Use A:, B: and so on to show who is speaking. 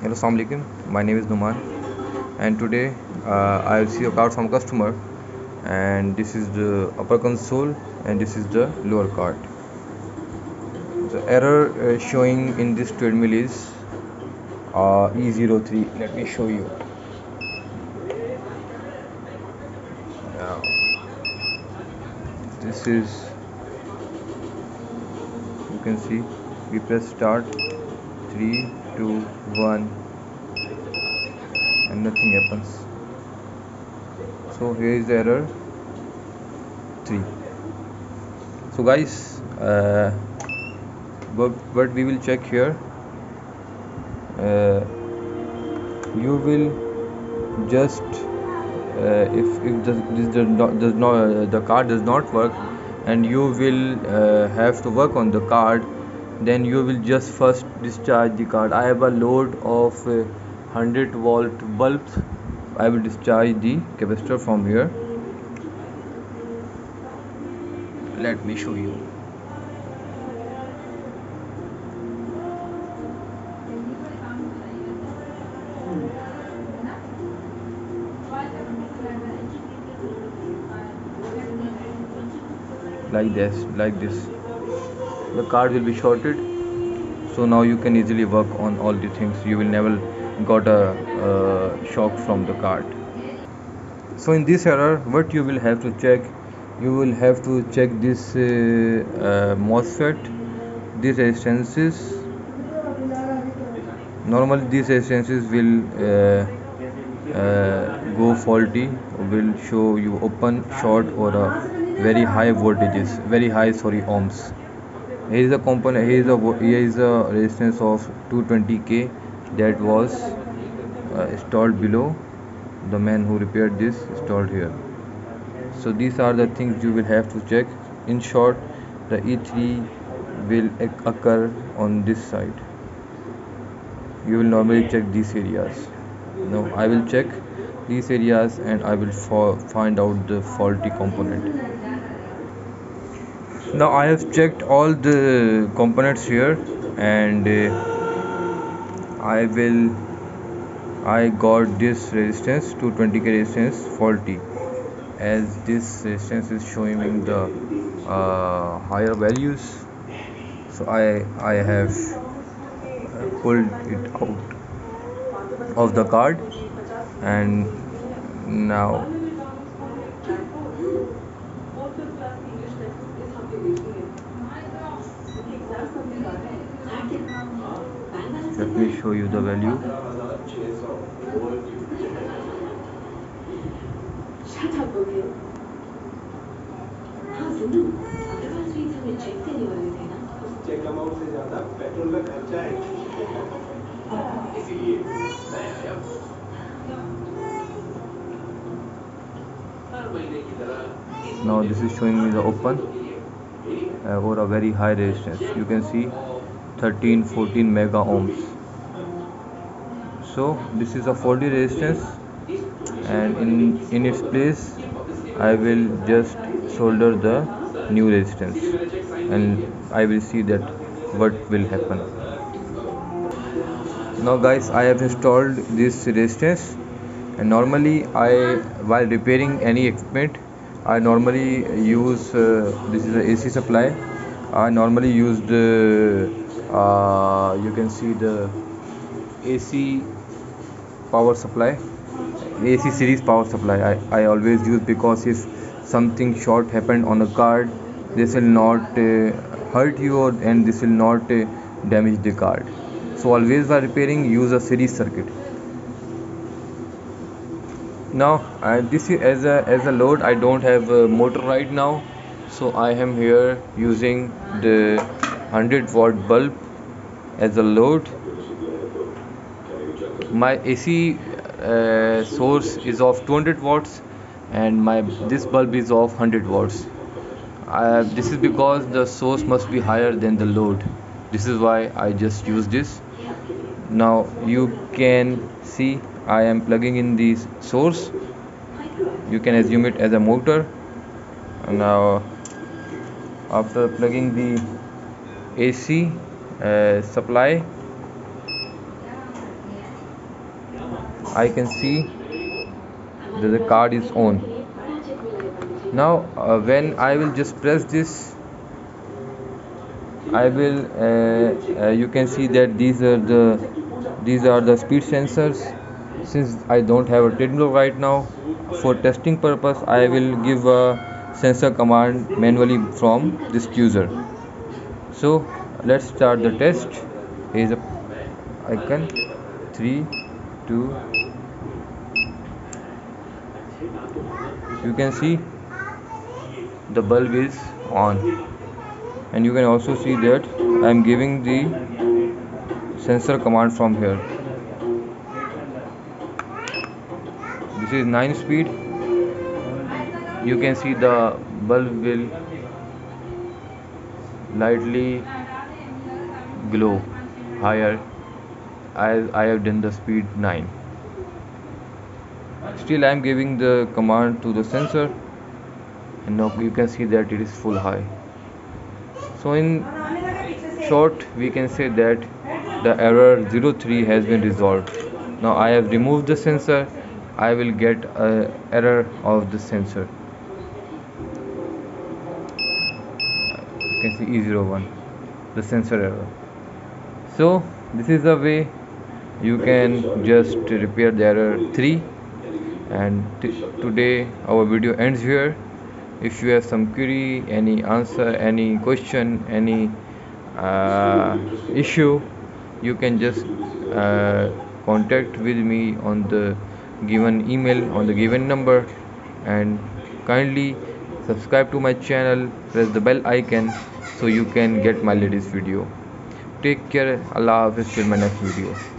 A: Hello, Assalamu alaikum. My name is Numan, and today I see a card from customer, and this is the upper console, and this is the lower card. The error showing in this treadmill is E03. Let me show you. Now, this is, you can see, we press start, 3, 2, 1, and nothing happens. So here is the error 3. So guys, what we will check here, you will just if this the card does not work, and you will have to work on the card, then you will just first discharge the card. I have a load of 100-volt bulbs. I will discharge the capacitor from here. Let me show you. Like this, the card will be shorted. So now you can easily work on all the things. You will never got a shock from the card. So in this error, what you will have to check, you will have to check this MOSFET, these resistances. Normally these resistances will go faulty, will show you open, short, or a very high voltages, very high ohms. Here is a component, here is a resistance of 220k that was installed below. The man who repaired this installed here. So these are the things you will have to check. In short, the E3 will occur on this side. You will normally check these areas. Now I will check these areas, and I will find out the faulty component. Now I have checked all the components here, and I got this resistance 220k resistance faulty, as this resistance is showing me the higher values. So I have pulled it out of the card, and now let me show you the value. Now this is showing me the open or a very high resistance. You can see 13-14 mega ohms. So this is a faulty resistance, and in its place I will just solder the new resistance, and I will see that what will happen. Now guys, I have installed this resistance, and normally while repairing any equipment, I normally use this is a AC supply. I normally use the you can see the AC power supply, AC series power supply. I always use, because if something short happened on a card, this will not hurt you, and this will not damage the card. So always while repairing, use a series circuit. Now this is as a load. I don't have a motor right now, so I am here using the 100-watt bulb as a load. My AC source is of 200 watts, and this bulb is of 100 watts. This is because the source must be higher than the load. This is why I just use this. Now you can see I am plugging in the source. You can assume it as a motor. Now after plugging the AC supply, I can see that the card is on. Now when I will just press this, I will you can see that these are the speed sensors. Since I don't have a treadmill right now, for testing purpose I will give a sensor command manually from this user. So let's start the test. Here is a icon. 3 2. You can see the bulb is on, and you can also see that I am giving the sensor command from here. This is 9 speed. You can see the bulb will lightly glow higher as I have done the speed 9. Still I am giving the command to the sensor, and now you can see that it is full high. So in short we can say that the error 03 has been resolved. Now I have removed the sensor. I will get a error of the sensor. You can see E01, the sensor error. So this is the way you can just repair the error 3. And today our video ends here. If you have some query, any answer, any question, any issue, you can just contact with me on the given email, on the given number, and kindly subscribe to my channel, press the bell icon so you can get my latest video. Take care. Allah Hafiz till my next video.